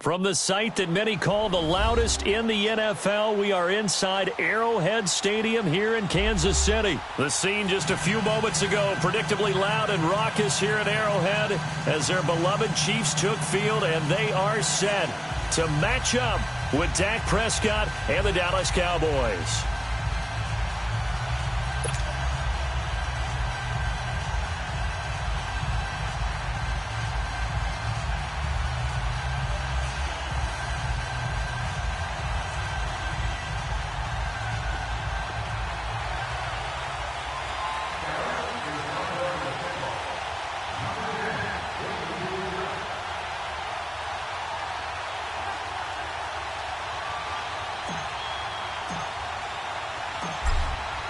From the site that many call the loudest in the NFL, we are inside Arrowhead Stadium here in Kansas City. The scene just a few moments ago, predictably loud and raucous here at Arrowhead as their beloved Chiefs took field, and they are set to match up with Dak Prescott and the Dallas Cowboys.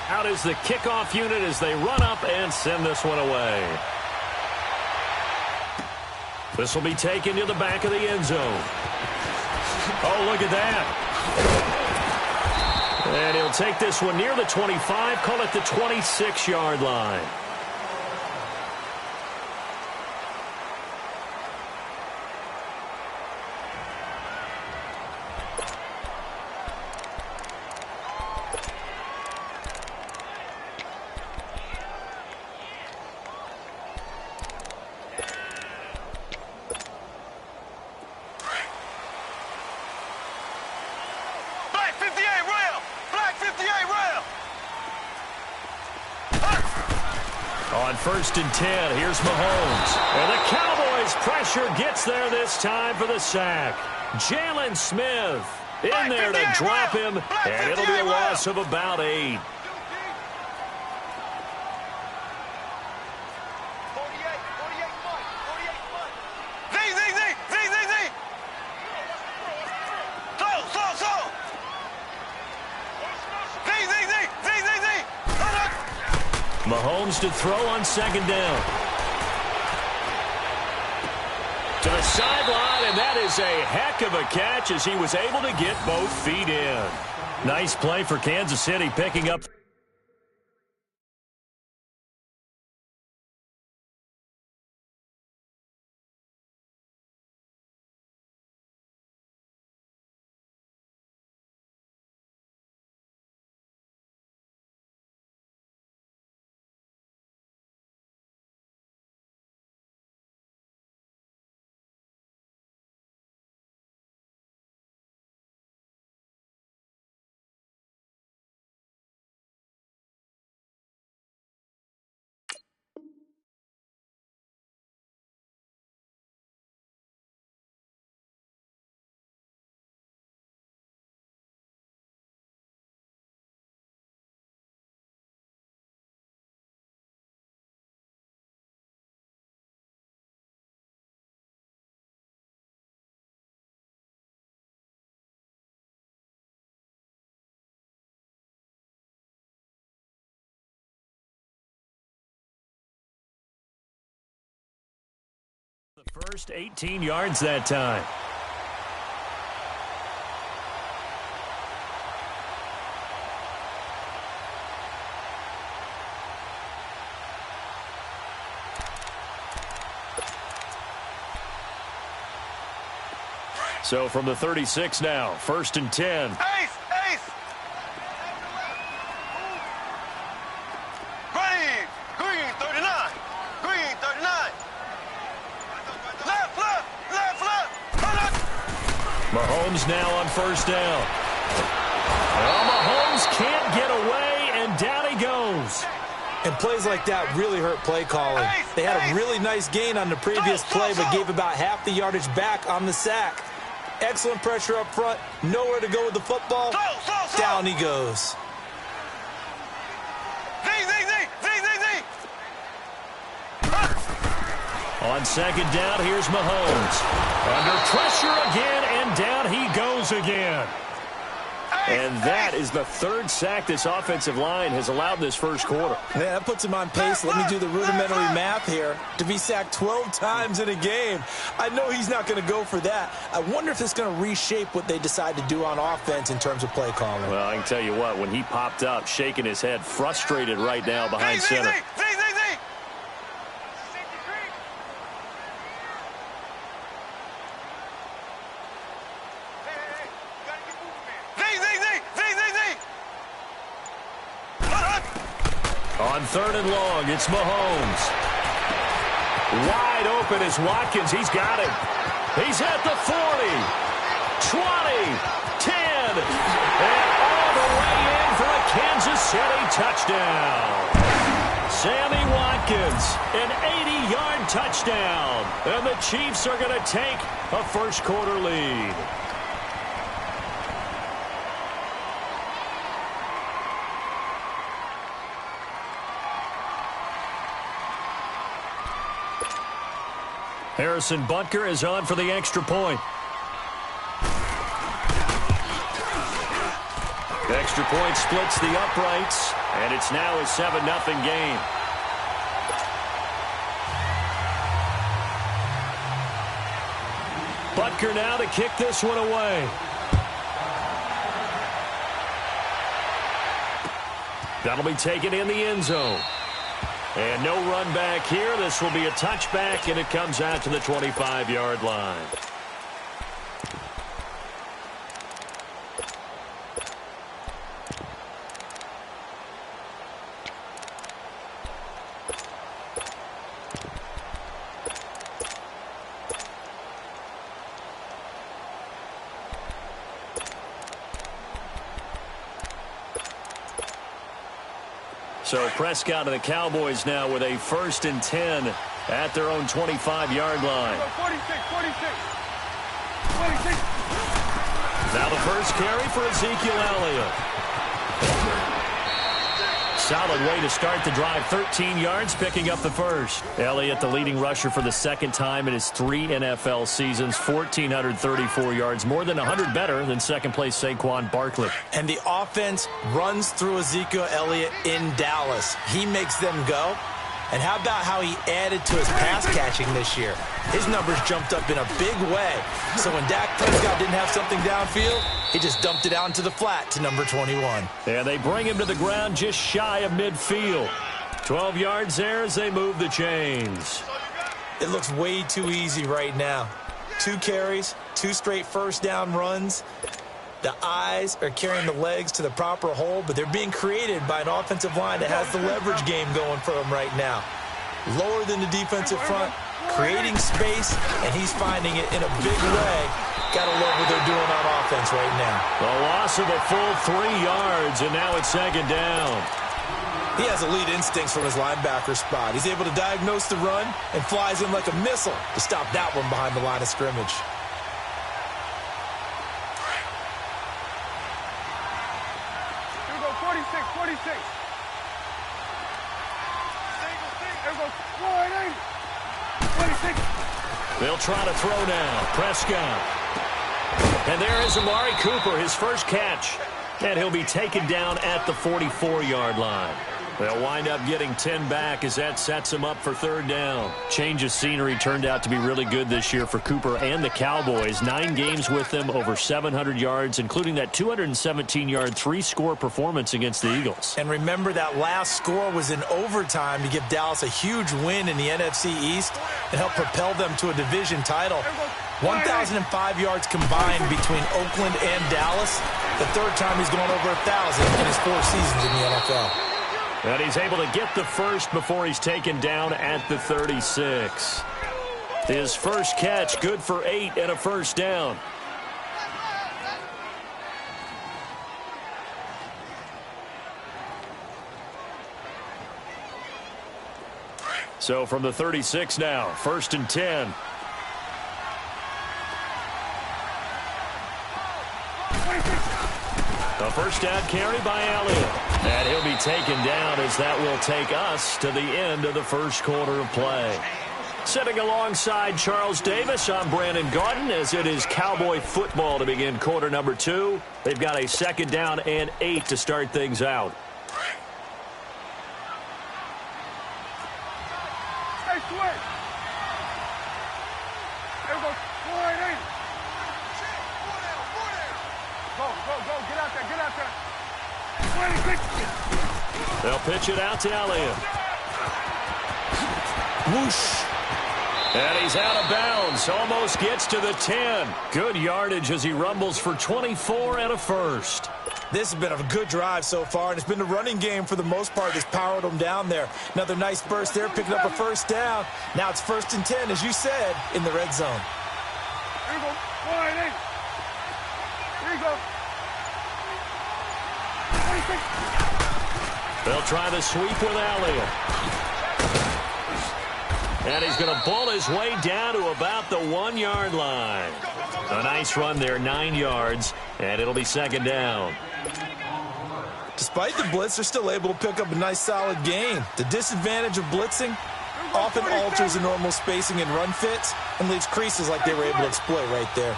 Out is the kickoff unit as they run up and send this one away. This will be taken to the back of the end zone. Oh, look at that. And he'll take this one near the 25, call it the 26-yard line. On 1st and 10, here's Mahomes. And the Cowboys pressure gets there this time for the sack. Jalen Smith in there to drop him, and it'll be a loss of about 8. Mahomes to throw on 2nd down. To the sideline, and that is a heck of a catch as he was able to get both feet in. Nice play for Kansas City, picking up the first 18 yards that time. So from the 36 now, 1st and 10. Ace! Ready! Green 39! Green 39! Left! Mahomes now on 1st down. Well, Mahomes can't get away, and down he goes. And plays like that really hurt play calling. They had a really nice gain on the previous play, but gave about half the yardage back on the sack. Excellent pressure up front. Nowhere to go with the football. Down he goes. On 2nd down, here's Mahomes. Under pressure again, and down he goes again. And that is the 3rd sack this offensive line has allowed this first quarter. Yeah, that puts him on pace. Let me do the rudimentary math here. To be sacked 12 times in a game, I know he's not going to go for that. I wonder if it's going to reshape what they decide to do on offense in terms of play calling. Well, I can tell you what, when he popped up, shaking his head, frustrated right now behind center. On 3rd and long, it's Mahomes. Wide open is Watkins. He's got him. He's at the 40, 20, 10, and all the way in for a Kansas City touchdown. Sammy Watkins, an 80-yard touchdown. And the Chiefs are going to take a first-quarter lead. Harrison Butker is on for the extra point. The extra point splits the uprights, and it's now a 7-0 game. Butker now to kick this one away. That'll be taken in the end zone. And no run back here. This will be a touchback, and it comes out to the 25-yard line. So Prescott and the Cowboys now with a 1st and 10 at their own 25-yard line. 46. Now the first carry for Ezekiel Elliott. Solid way to start the drive. 13 yards, picking up the first. Elliott, the leading rusher for the second time in his 3 NFL seasons. 1,434 yards, more than 100 better than second-place Saquon Barkley. And the offense runs through Ezekiel Elliott in Dallas. He makes them go. And how about how he added to his pass catching this year? His numbers jumped up in a big way. So when Dak Prescott didn't have something downfield, he just dumped it out into the flat to number 21. And they bring him to the ground just shy of midfield. 12 yards there as they move the chains. It looks way too easy right now. 2 carries, 2 straight first down runs. The eyes are carrying the legs to the proper hole, but they're being created by an offensive line that has the leverage game going for them right now. Lower than the defensive front, creating space, and he's finding it in a big way. Gotta love what they're doing on offense right now. The loss of a full 3 yards, and now it's 2nd down. He has elite instincts from his linebacker spot. He's able to diagnose the run and flies in like a missile to stop that one behind the line of scrimmage. They'll try to throw now. Prescott. And there is Amari Cooper, his first catch. And he'll be taken down at the 44-yard line. They'll wind up getting 10 back as that sets him up for 3rd down. Change of scenery turned out to be really good this year for Cooper and the Cowboys. 9 games with them, over 700 yards, including that 217-yard 3-score performance against the Eagles. And remember, that last score was in overtime to give Dallas a huge win in the NFC East and help propel them to a division title. 1,005 yards combined between Oakland and Dallas. The 3rd time he's gone over 1,000 in his 4 seasons in the NFL. And he's able to get the first before he's taken down at the 36. His first catch, good for 8 and a first down. So from the 36 now, 1st and 10. A first down carry by Elliott. And he'll be taken down as that will take us to the end of the first quarter of play. Sitting alongside Charles Davis, I'm Brandon Gaudin as it is Cowboy football to begin quarter number 2. They've got a 2nd down and 8 to start things out. They'll pitch it out to Elliott. Whoosh. And he's out of bounds. Almost gets to the 10. Good yardage as he rumbles for 24 and a first. This has been a good drive so far, and it's been the running game for the most part that's powered them down there. Another nice burst there, picking up a first down. Now it's 1st and 10, as you said, in the red zone. Here you go. Here you go. They'll try the sweep with Elliott. And he's going to bull his way down to about the 1-yard line. A nice run there, 9 yards, and it'll be 2nd down. Despite the blitz, they're still able to pick up a nice solid gain. The disadvantage of blitzing often alters the normal spacing and run fits and leaves creases like they were able to exploit right there.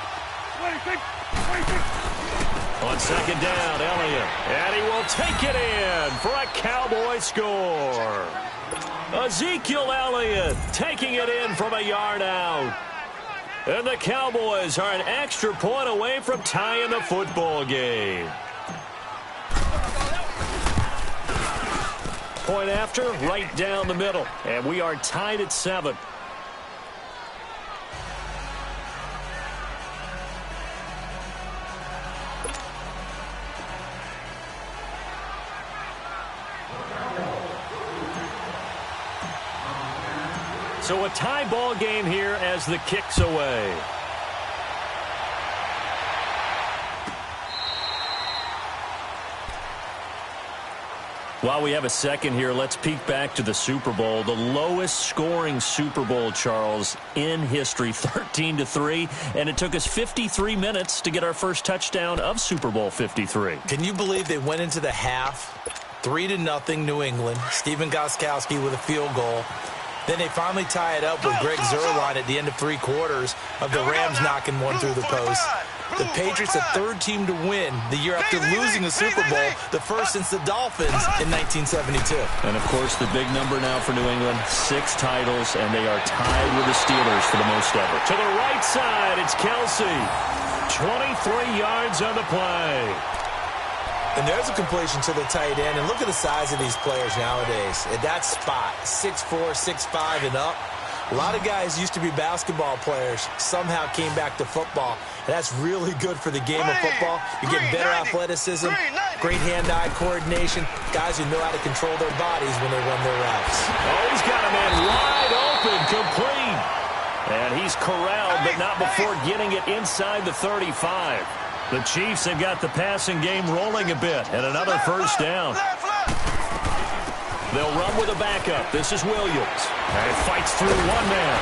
On 2nd down, Elliott, and he will take it in for a Cowboy score. Ezekiel Elliott taking it in from a yard out. And the Cowboys are an extra point away from tying the football game. Point after, right down the middle. And we are tied at 7. So a tie ball game here as the kick's away. While we have a second here, let's peek back to the Super Bowl. The lowest scoring Super Bowl, Charles, in history, 13-3. And it took us 53 minutes to get our first touchdown of Super Bowl 53. Can you believe they went into the half, 3-0 New England, Stephen Gostkowski with a field goal. Then they finally tie it up with Greg Zuerlein at the end of 3 quarters of the Rams knocking one through the post. The Patriots, the 3rd team to win the year after losing a Super Bowl, the first since the Dolphins in 1972. And, of course, the big number now for New England, 6 titles, and they are tied with the Steelers for the most ever. To the right side, it's Kelsey. 23 yards on the play. And there's a completion to the tight end. And look at the size of these players nowadays. At that spot, 6'4", 6'5", and up. A lot of guys used to be basketball players, somehow came back to football. And that's really good for the game of football. You're getting better athleticism, great hand-eye coordination, guys who know how to control their bodies when they run their routes. Oh, he's got a man wide open, complete. And he's corralled, but not before getting it inside the 35. The Chiefs have got the passing game rolling a bit, and another first down. They'll run with a backup. This is Williams. And fights through one man.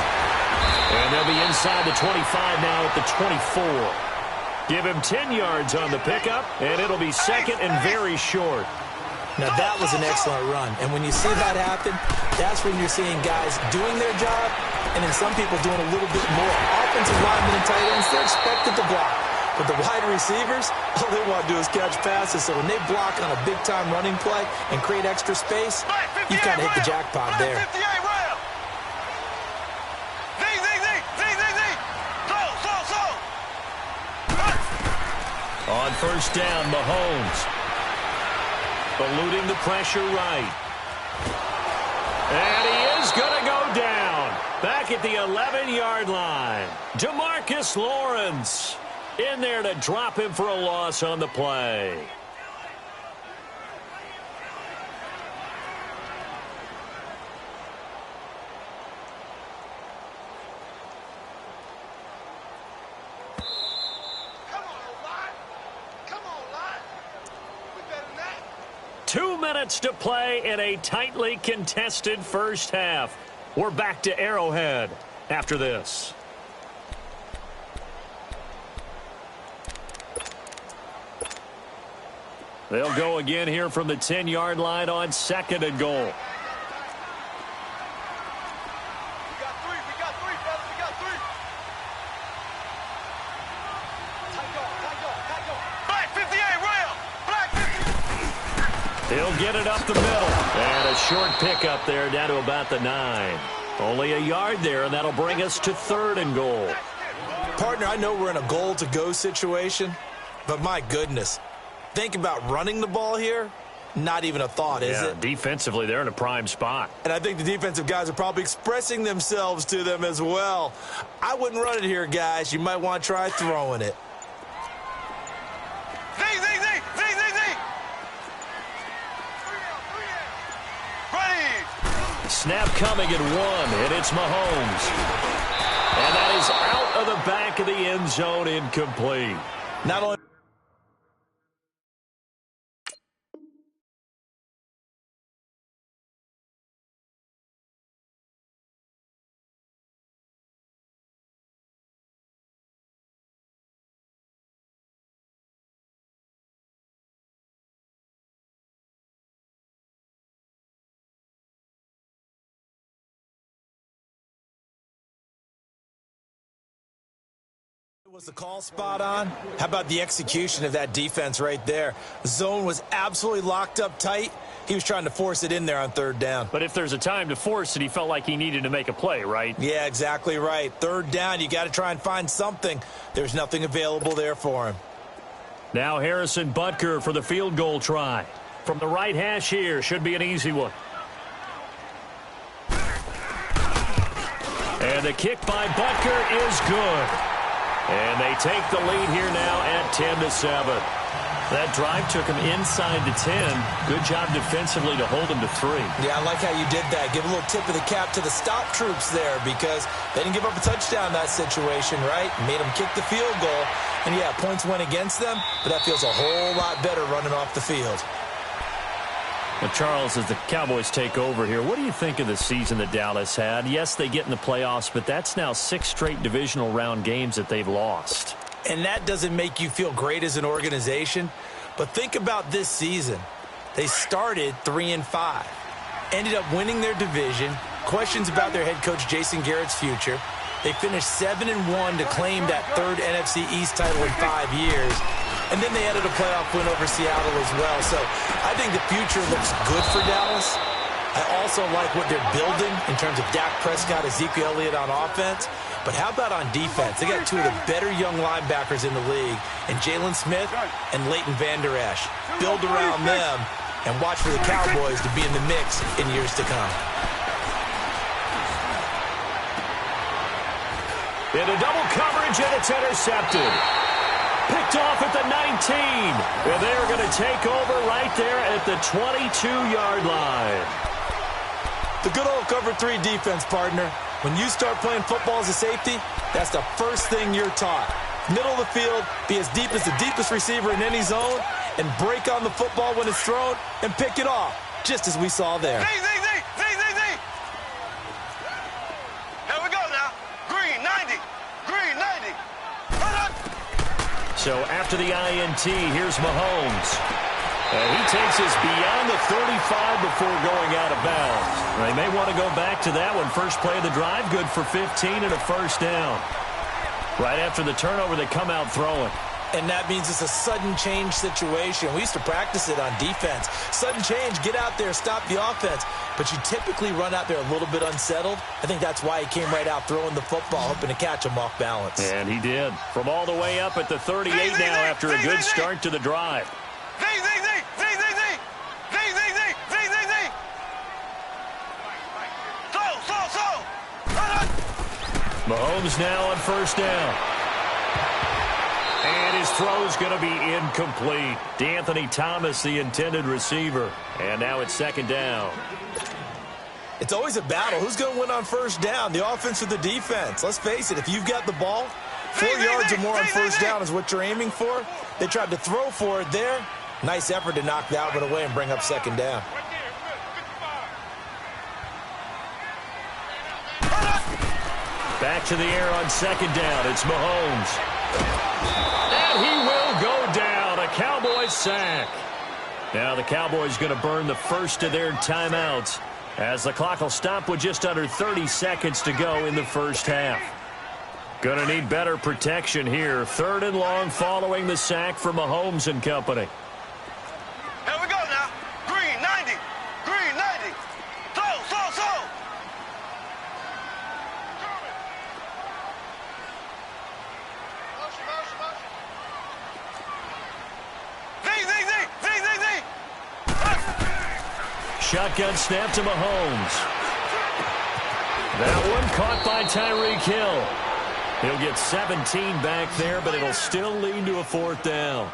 And they'll be inside the 25 now at the 24. Give him 10 yards on the pickup, and it'll be 2nd and very short. Now, that was an excellent run. And when you see that happen, that's when you're seeing guys doing their job and then some people doing a little bit more. Offensive linemen and tight ends, they're expected to block. But the wide receivers, all they want to do is catch passes. So when they block on a big-time running play and create extra space, you've kind of hit the jackpot there. On first down, Mahomes. Eluding the pressure right. And he is going to go down. Back at the 11-yard line. DeMarcus Lawrence in there to drop him for a loss on the play. Come on, line. We better than that. 2 minutes to play in a tightly contested first half. We're back to Arrowhead after this. They'll go again here from the 10-yard line on 2nd and goal. We got three, fellas. We got 3. Tight go. Black 58, rail. Black 50. He'll get it up the middle. And a short pickup there down to about the 9. Only a yard there, and that'll bring us to 3rd and goal. Partner, I know we're in a goal-to-go situation, but my goodness. Think about running the ball here. Not even a thought, is it? Defensively, they're in a prime spot. And I think the defensive guys are probably expressing themselves to them as well. I wouldn't run it here, guys. You might want to try throwing it. Z. snap coming at 1, and it's Mahomes. And that is out of the back of the end zone, incomplete. Not only was the call spot on? How about the execution of that defense right there? The zone was absolutely locked up tight. He was trying to force it in there on 3rd down. But if there's a time to force it, he felt like he needed to make a play, right? Yeah, exactly right. 3rd down, you got to try and find something. There's nothing available there for him. Now Harrison Butker for the field goal try. From the right hash here, should be an easy one. And the kick by Butker is good. And they take the lead here now at 10-7. That drive took him inside the 10. Good job defensively to hold him to 3. Yeah, I like how you did that. Give a little tip of the cap to the stop troops there because they didn't give up a touchdown in that situation, right? Made them kick the field goal. And, yeah, points went against them, but that feels a whole lot better running off the field. Now, Charles, as the Cowboys take over here, what do you think of the season that Dallas had? Yes, they get in the playoffs, but that's now 6 straight divisional round games that they've lost. And that doesn't make you feel great as an organization. But think about this season. They started 3-5, ended up winning their division. Questions about their head coach Jason Garrett's future. They finished 7-1 to claim that 3rd NFC East title in 5 years. And then they added a playoff win over Seattle as well. So I think the future looks good for Dallas. I also like what they're building in terms of Dak Prescott, Ezekiel Elliott on offense. But how about on defense? They got 2 of the better young linebackers in the league, and Jalen Smith and Leighton Vander Esch. Build around them and watch for the Cowboys to be in the mix in years to come. Into double coverage, and it's intercepted. Picked off at the 19. And they're going to take over right there at the 22-yard line. The good old cover 3 defense, partner. When you start playing football as a safety, that's the first thing you're taught. Middle of the field, be as deep as the deepest receiver in any zone, and break on the football when it's thrown and pick it off, just as we saw there. Here we go now. Green 90. Green 90. So after the INT, here's Mahomes. And he takes us beyond the 35 before going out of bounds. They may want to go back to that one. First play of the drive, good for 15 and a first down. Right after the turnover, they come out throwing. And that means it's a sudden change situation. We used to practice it on defense. Sudden change, get out there, stop the offense. But you typically run out there a little bit unsettled. I think that's why he came right out throwing the football, hoping to catch him off balance. And he did. From all the way up at the 38 now after a good start to the drive. Mahomes now on first down. And his throw's going to be incomplete. DeAnthony Thomas, the intended receiver. And now it's 2nd down. It's always a battle. Who's going to win on first down, the offense or the defense? Let's face it, if you've got the ball, 4 yards or more on first down is what you're aiming for. They tried to throw for it there. Nice effort to knock that one away and bring up 2nd down. Back to the air on 2nd down. It's Mahomes. And he will go down. A Cowboys sack. Now the Cowboys going to burn the first of their timeouts as the clock will stop with just under 30 seconds to go in the first half. Going to need better protection here. 3rd and long following the sack from Mahomes and company. Here we go now. Green 90. Green 90. Throw. Shotgun snap to Mahomes. That one caught by Tyreek Hill. He'll get 17 back there, but it'll still lead to a 4th down.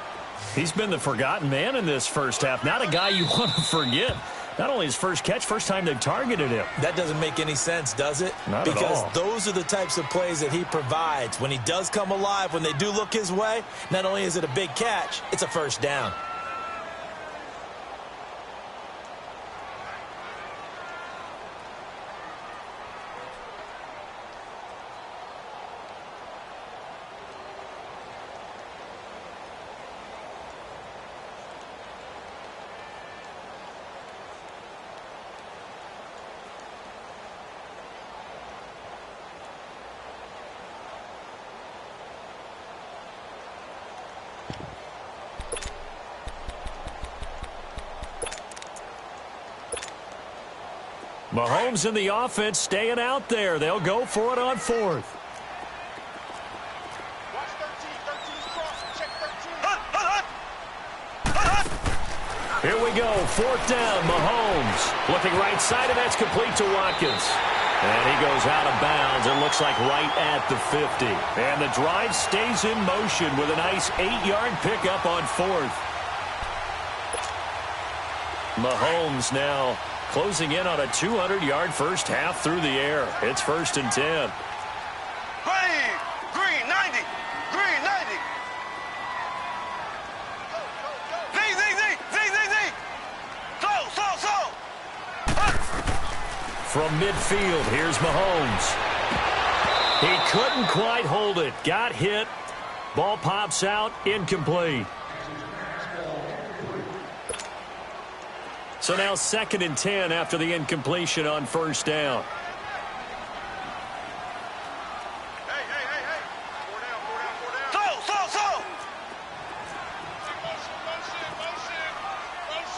He's been the forgotten man in this first half. Not a guy you want to forget. Not only his first catch, first time they've targeted him. That doesn't make any sense, does it? Not at all. Because those are the types of plays that he provides. When he does come alive, when they do look his way, not only is it a big catch, it's a first down. Mahomes in the offense staying out there. They'll go for it on fourth. Watch 13's cross. Check 13. Here we go. Fourth down. Mahomes looking right side, and that's complete to Watkins. And he goes out of bounds. It looks like right at the 50. And the drive stays in motion with a nice 8-yard pickup on fourth. Mahomes now closing in on a 200-yard first half through the air. It's 1st and 10. Green 90. Green 90. Z. From midfield, here's Mahomes. He couldn't quite hold it. Got hit. Ball pops out. Incomplete. So now 2nd and 10 after the incompletion on first down. Hey. 4 down. Z.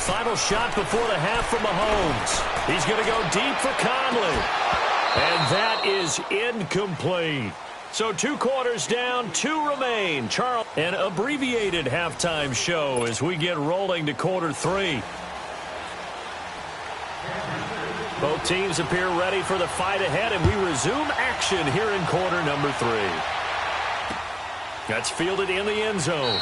Final shot before the half from Mahomes. He's going to go deep for Conley. And that is incomplete. So 2 quarters down, 2 remain. Charles, an abbreviated halftime show as we get rolling to quarter 3. Both teams appear ready for the fight ahead, and we resume action here in quarter number 3. That's fielded in the end zone.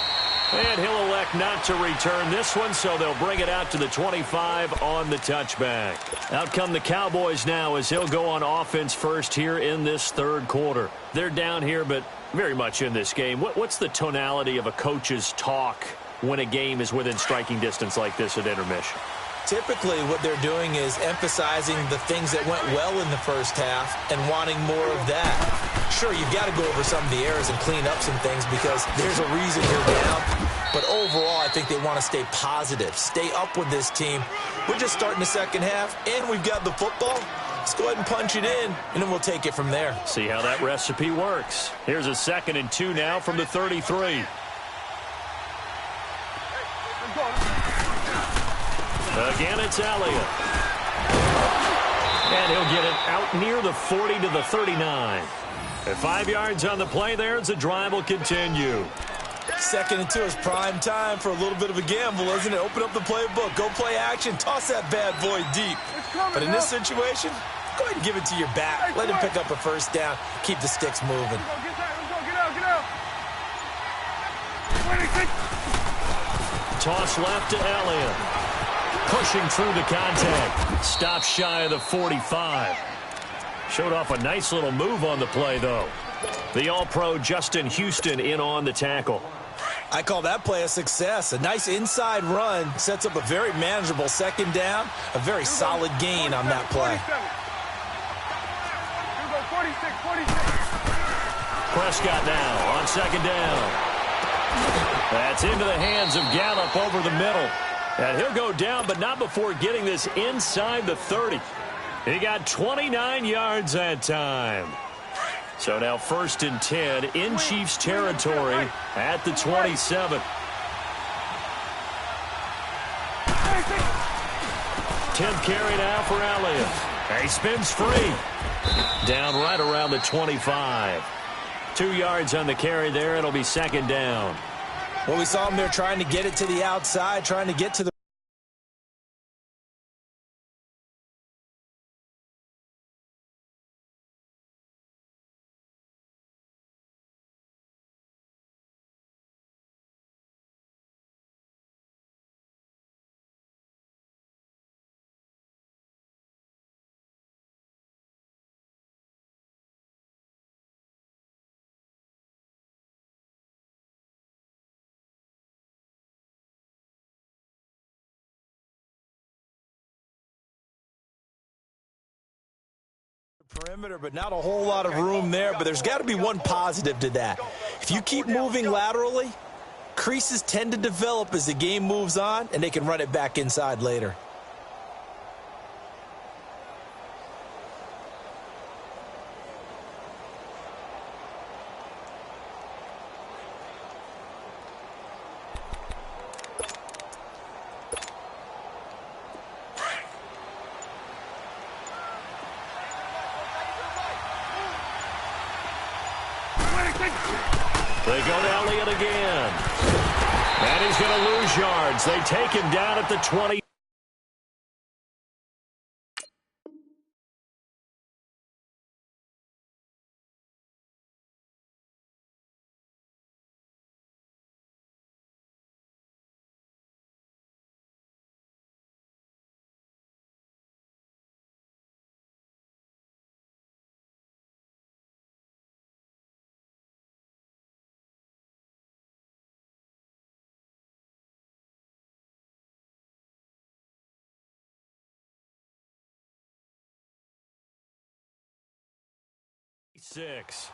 And he'll elect not to return this one, so they'll bring it out to the 25 on the touchback. Out come the Cowboys now as he'll go on offense first here in this 3rd quarter. They're down here, but very much in this game. What's the tonality of a coach's talk when a game is within striking distance like this at intermission? Typically, what they're doing is emphasizing the things that went well in the first half and wanting more of that. Sure, you've got to go over some of the errors and clean up some things because there's a reason you're down. But overall, I think they want to stay positive, stay up with this team. We're just starting the second half, and we've got the football. Let's go ahead and punch it in, and then we'll take it from there. See how that recipe works. Here's a 2nd and 2 now from the 33. Again, it's Elliott. And he'll get it out near the 40 to the 39. At 5 yards on the play there as the drive will continue. 2nd and 2 is prime time for a little bit of a gamble, isn't it? Open up the playbook, go play action, toss that bad boy deep. But in this situation, go ahead and give it to your back. Let him pick up a first down. Keep the sticks moving. Get out. Toss left to Elliott. Pushing through the contact. Stop shy of the 45. Showed off a nice little move on the play, though. The All-Pro Justin Houston in on the tackle. I call that play a success. A nice inside run sets up a very manageable 2nd down. A very solid gain on that play. 46. Prescott now on 2nd down. That's into the hands of Gallup over the middle. And he'll go down, but not before getting this inside the 30. He got 29 yards that time. So now 1st and 10 in Chiefs territory at the 27. 10th carry now for Elliott. He spins free. Down right around the 25. 2 yards on the carry there. It'll be 2nd down. Well, we saw him there trying to get it to the outside, trying to get to the Perimeter, but not a whole lot of room there, but there's got to be one positive to that. If you keep moving laterally, creases tend to develop as the game moves on, and they can run it back inside later. They go to Elliott again. And he's going to lose yards. They take him down at the 20. Six.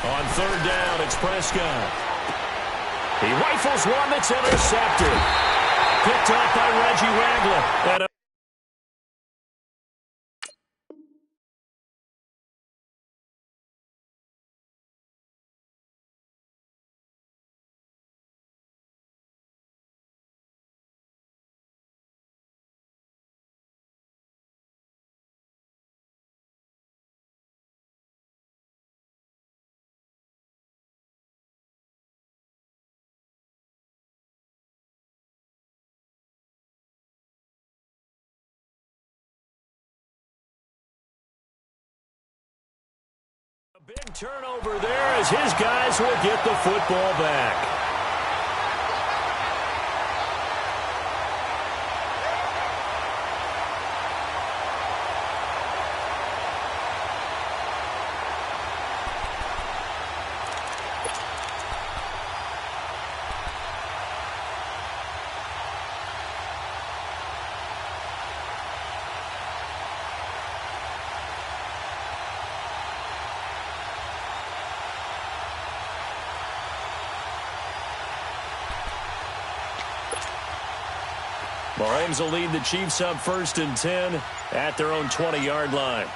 On third down, it's Prescott. He rifles one that's intercepted. Picked off by Reggie Ragland. And a big turnover there as his guys will get the football back. Mahomes will lead the Chiefs up 1st and 10 at their own 20-yard line.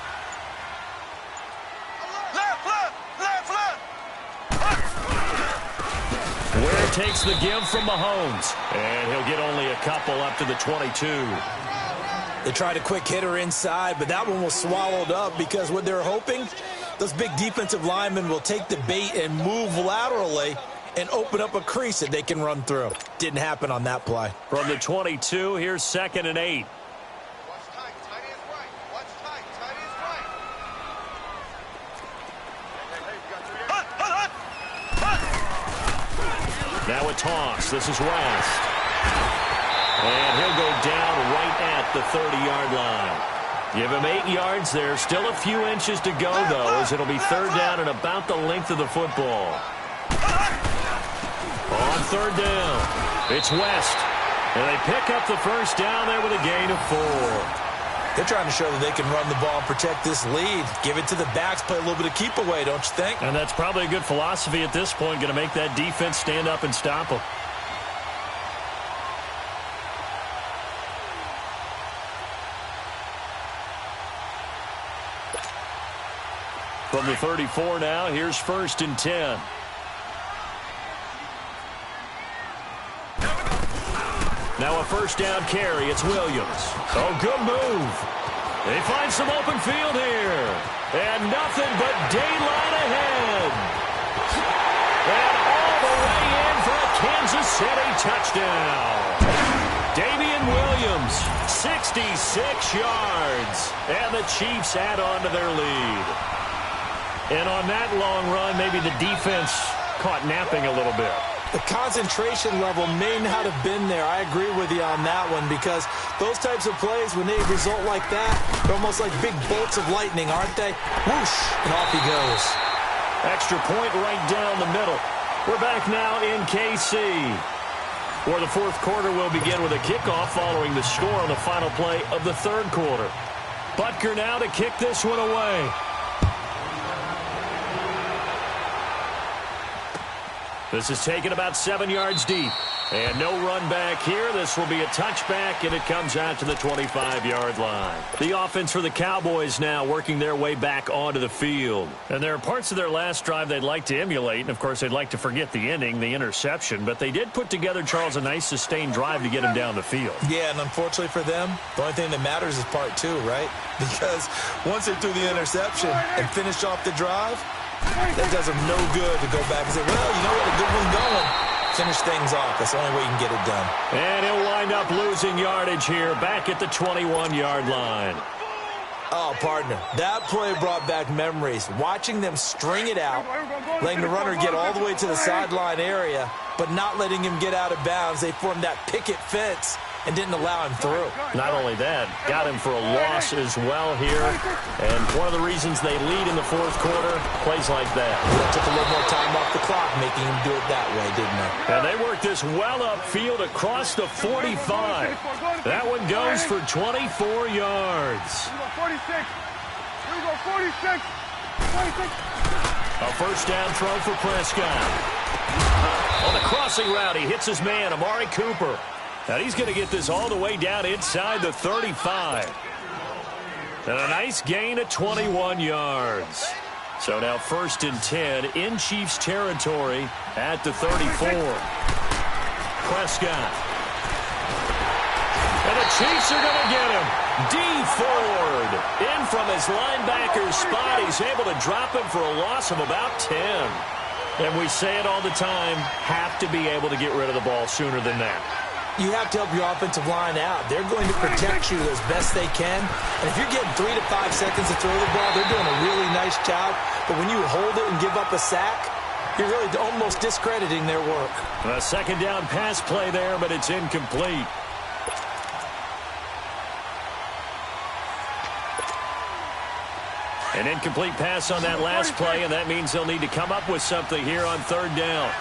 Ware takes the give from Mahomes, and he'll get only a couple up to the 22. They tried a quick hitter inside, but that one was swallowed up because what they're hoping, those big defensive linemen will take the bait and move laterally and open up a crease that they can run through. Didn't happen on that play. From the 22, here's 2nd and 8. Watch tight, tight is right. Watch tight, tight is right. Now a toss. This is West. And he'll go down right at the 30-yard line. Give him 8 yards there. Still a few inches to go, though, as it'll be 3rd down and about the length of the football. On 3rd down, it's West. And they pick up the 1st down there with a gain of 4. They're trying to show that they can run the ball and protect this lead. Give it to the backs, play a little bit of keep away, don't you think? And that's probably a good philosophy at this point, going to make that defense stand up and stop them. From the 34 now, here's 1st and 10. Now a 1st down carry. It's Williams. Oh, good move. They find some open field here. And nothing but daylight ahead. And all the way in for a Kansas City touchdown. Damian Williams, 66 yards. And the Chiefs add on to their lead. And on that long run, maybe the defense caught napping a little bit. The concentration level may not have been there. I agree with you on that one, because those types of plays, when they result like that, they're almost like big bolts of lightning, aren't they? Whoosh, and off he goes. Extra point right down the middle. We're back now in KC, where the fourth quarter will begin with a kickoff following the score on the final play of the third quarter. Butker now to kick this one away. This is taken about 7 yards deep. And no run back here. This will be a touchback, and it comes out to the 25-yard line. The offense for the Cowboys now working their way back onto the field. And there are parts of their last drive they'd like to emulate. And, of course, they'd like to forget the ending, the interception. But they did put together, Charles, a nice sustained drive to get him down the field. Yeah, and unfortunately for them, the only thing that matters is part two, right? Because once they threw the interception and finished off the drive, that does them no good to go back and say, well, you know what, a good one going. Finish things off. That's the only way you can get it done. And he'll wind up losing yardage here back at the 21-yard line. Oh, partner, that play brought back memories. Watching them string it out, letting the runner get all the way to the sideline area, but not letting him get out of bounds. They formed that picket fence and didn't allow him through. Not only that, got him for a loss as well here. And one of the reasons they lead in the fourth quarter, plays like that. That took a little more time off the clock, making him do it that way, didn't they? And they work this well upfield across the 45. That one goes for 24 yards. 46. Here we go, 46. 46. A first down throw for Prescott. On the crossing route, he hits his man, Amari Cooper. Now he's going to get this all the way down inside the 35. And a nice gain of 21 yards. So now 1st and 10 in Chiefs territory at the 34. Prescott. And the Chiefs are going to get him. D. Ford in from his linebacker spot. He's able to drop him for a loss of about 10. And we say it all the time, have to be able to get rid of the ball sooner than that. You have to help your offensive line out. They're going to protect you as best they can. And if you're getting 3 to 5 seconds to throw the ball, they're doing a really nice job. But when you hold it and give up a sack, you're really almost discrediting their work. A second down pass play there, but it's incomplete. An incomplete pass on that last play, and that means they'll need to come up with something here on third down.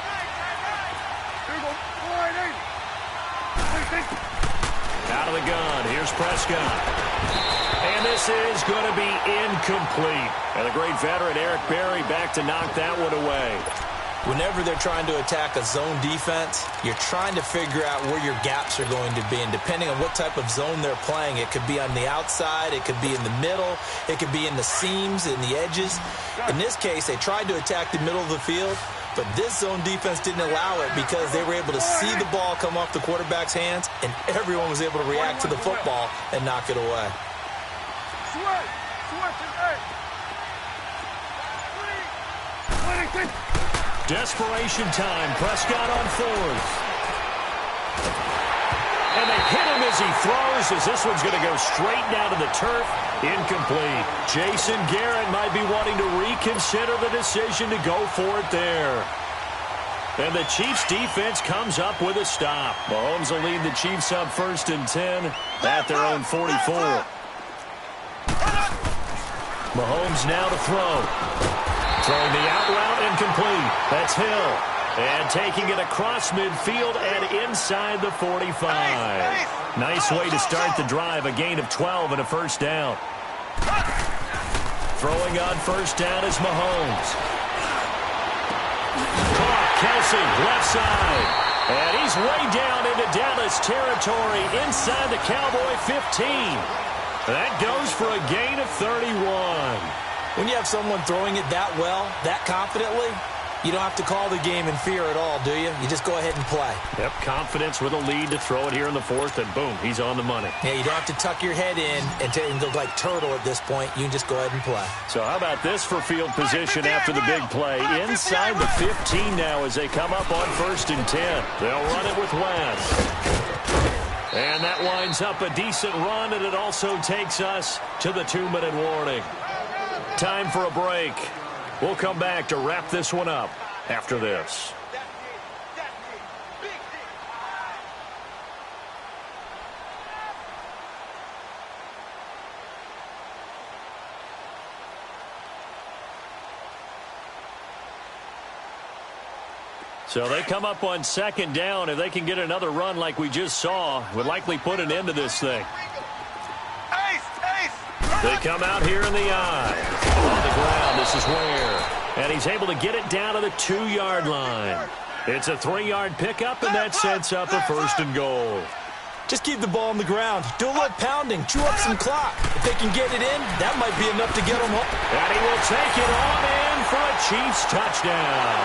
Out of the gun, here's Prescott. And this is going to be incomplete. And the great veteran Eric Berry back to knock that one away. Whenever they're trying to attack a zone defense, you're trying to figure out where your gaps are going to be. And depending on what type of zone they're playing, it could be on the outside, it could be in the middle, it could be in the seams, in the edges. In this case, they tried to attack the middle of the field, but this zone defense didn't allow it because they were able to see the ball come off the quarterback's hands, and everyone was able to react to the football and knock it away. Desperation time. Prescott on 4th. And they hit him as he throws, as this one's going to go straight down to the turf. Incomplete. Jason Garrett might be wanting to reconsider the decision to go for it there. And the Chiefs defense comes up with a stop. Mahomes will lead the Chiefs up 1st and 10 at their own 44. Mahomes now to throw. Throwing the out route, incomplete. That's Hill. And taking it across midfield and inside the 45. Nice way to start the drive. A gain of 12 and a first down. Throwing on first down is Mahomes. Caught. Kelsey, left side. And he's way down into Dallas territory inside the Cowboy 15. That goes for a gain of 31. When you have someone throwing it that well, that confidently, you don't have to call the game in fear at all, do you? You just go ahead and play. Yep, confidence with a lead to throw it here in the 4th, and boom, he's on the money. Yeah, you don't have to tuck your head in and go like turtle at this point. You can just go ahead and play. So how about this for field position after the big play? Inside the 15 now as they come up on 1st and 10. They'll run it with West. And that winds up a decent run, and it also takes us to the 2-minute warning. Time for a break. We'll come back to wrap this one up. after this. So they come up on second down. If they can get another run like we just saw, would likely put an end to this thing. They come out here in the eye. On the ground, this is Ware. And he's able to get it down to the 2-yard line. It's a 3-yard pickup, and that sets up a 1st and goal. Just keep the ball on the ground. Do a little pounding. Chew up some clock. If they can get it in, that might be enough to get them home. And he will take it on in for a Chiefs touchdown.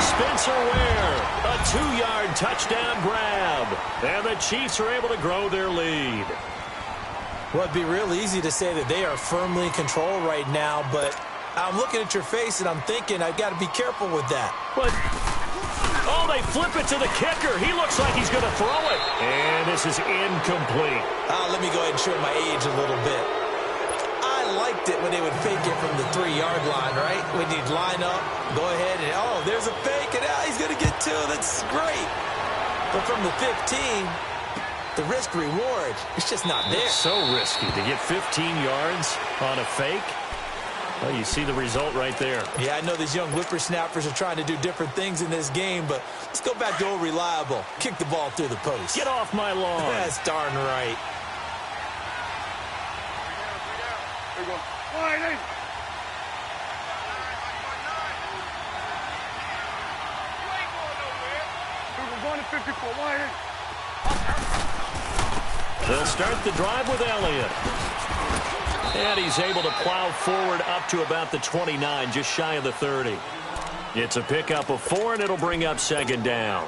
Spencer Ware, a 2-yard touchdown grab. And the Chiefs are able to grow their lead. Well, it'd be real easy to say that they are firmly in control right now, but I'm looking at your face and I'm thinking I've got to be careful with that. But, oh, they flip it to the kicker. He looks like he's going to throw it. And this is incomplete. Let me go ahead and show my age a little bit. I liked it when they would fake it from the 3-yard line, right? When you'd line up, go ahead and, oh, there's a fake, and he's going to get 2. That's great. But from the 15, the risk-reward, it's just not there. It's so risky to get 15 yards on a fake. Well, you see the result right there. Yeah, I know these young whippersnappers are trying to do different things in this game, but let's go back to old reliable. Kick the ball through the post. Get off my lawn. That's darn right. There we go. Wide in. We're going to 54. Wide in. They'll start the drive with Elliott. And he's able to plow forward up to about the 29, just shy of the 30. It's a pickup of 4, and it'll bring up 2nd down.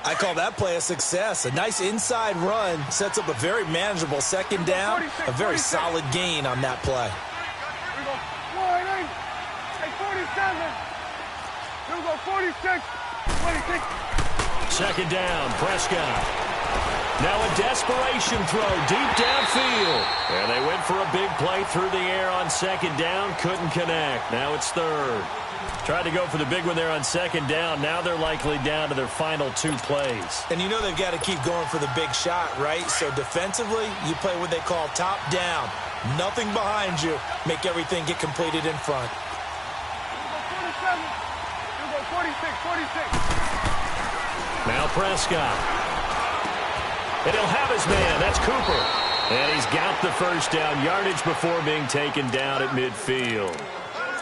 I call that play a success. A nice inside run sets up a very manageable 2nd down. A very solid gain on that play. Here we go. Wide in. Hey, 47. Here we go. 46. 26. 2nd down, Prescott. Now a desperation throw deep downfield. And they went for a big play through the air on 2nd down. Couldn't connect. Now it's 3rd. Tried to go for the big one there on 2nd down. Now they're likely down to their final 2 plays. And you know they've got to keep going for the big shot, right? So defensively, you play what they call top down. Nothing behind you. Make everything get completed in front. Here we go. 47. Here we go. 46. 46. Now Prescott. And he'll have his man. That's Cooper. And he's got the 1st down yardage before being taken down at midfield.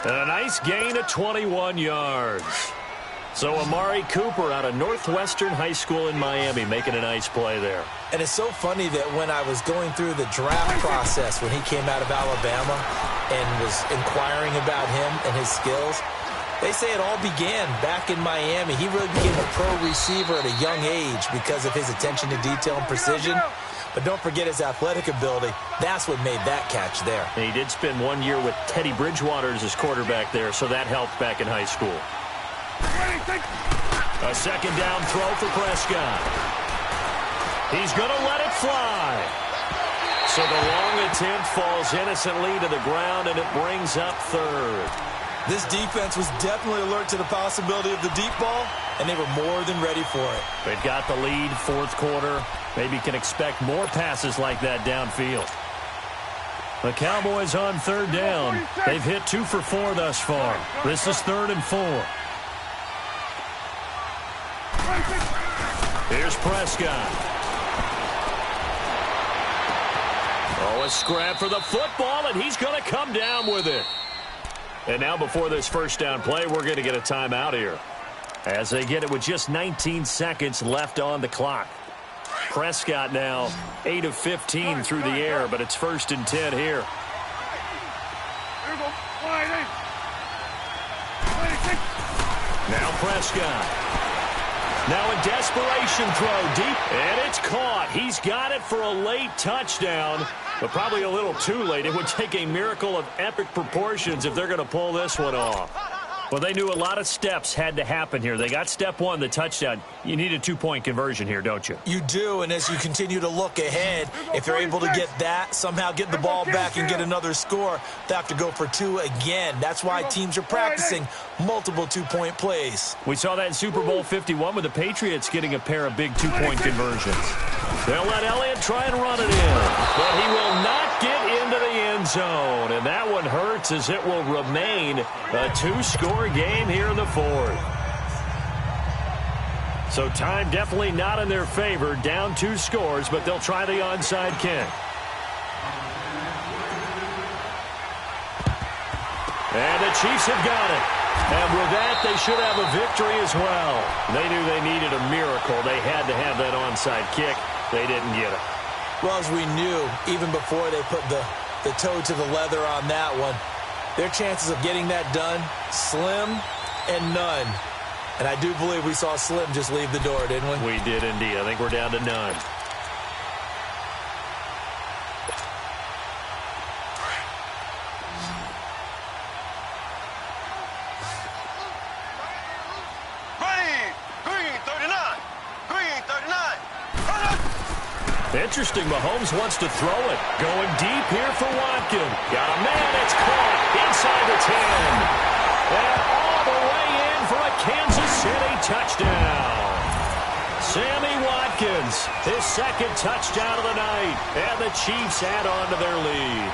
And a nice gain of 21 yards. So Amari Cooper out of Northwestern High School in Miami making a nice play there. And it's so funny that when I was going through the draft process when he came out of Alabama and was inquiring about him and his skills, they say it all began back in Miami. He really became a pro receiver at a young age because of his attention to detail and precision. But don't forget his athletic ability. That's what made that catch there. And he did spend 1 year with Teddy Bridgewater as his quarterback there, so that helped back in high school. A 2nd down throw for Prescott. He's going to let it fly. So the long attempt falls innocently to the ground, and it brings up 3rd. This defense was definitely alert to the possibility of the deep ball, and they were more than ready for it. They've got the lead, 4th quarter. Maybe can expect more passes like that downfield. The Cowboys on 3rd down. They've hit 2 for 4 thus far. This is 3rd and 4. Here's Prescott. Oh, a scrap for the football, and he's going to come down with it. And now before this 1st down play, we're going to get a timeout here. As they get it with just 19 seconds left on the clock. Prescott now 8 of 15 through the air, but it's 1st and 10 here. Here we go. Wide in. 26. Now Prescott. Now a desperation throw deep, and it's caught. He's got it for a late touchdown, but probably a little too late. It would take a miracle of epic proportions if they're going to pull this one off. Well, they knew a lot of steps had to happen here. They got step one, the touchdown. You need a two-point conversion here, don't you? You do, and as you continue to look ahead, if they're able to get that, somehow get the ball back and get another score, they have to go for two again. That's why teams are practicing multiple two-point plays. We saw that in Super Bowl 51 with the Patriots getting a pair of big two-point conversions. They'll let Elliott try and run it in, but he will not get into the end zone, and that one hurts as it will remain a two-score game here in the fourth. So time definitely not in their favor, down 2 scores, but they'll try the onside kick. And the Chiefs have got it. And with that, they should have a victory as well. They knew they needed a miracle. They had to have that onside kick. They didn't get it. Well, as we knew, even before they put the toe to the leather on that one, their chances of getting that done, slim and none. And I do believe we saw Slim just leave the door, didn't we? We did indeed. I think we're down to none. Interesting, Mahomes wants to throw it. Going deep here for Watkins. Got a man, it's caught inside the 10. And all the way in for a Kansas City touchdown. Sammy Watkins, his second touchdown of the night. And the Chiefs add on to their lead.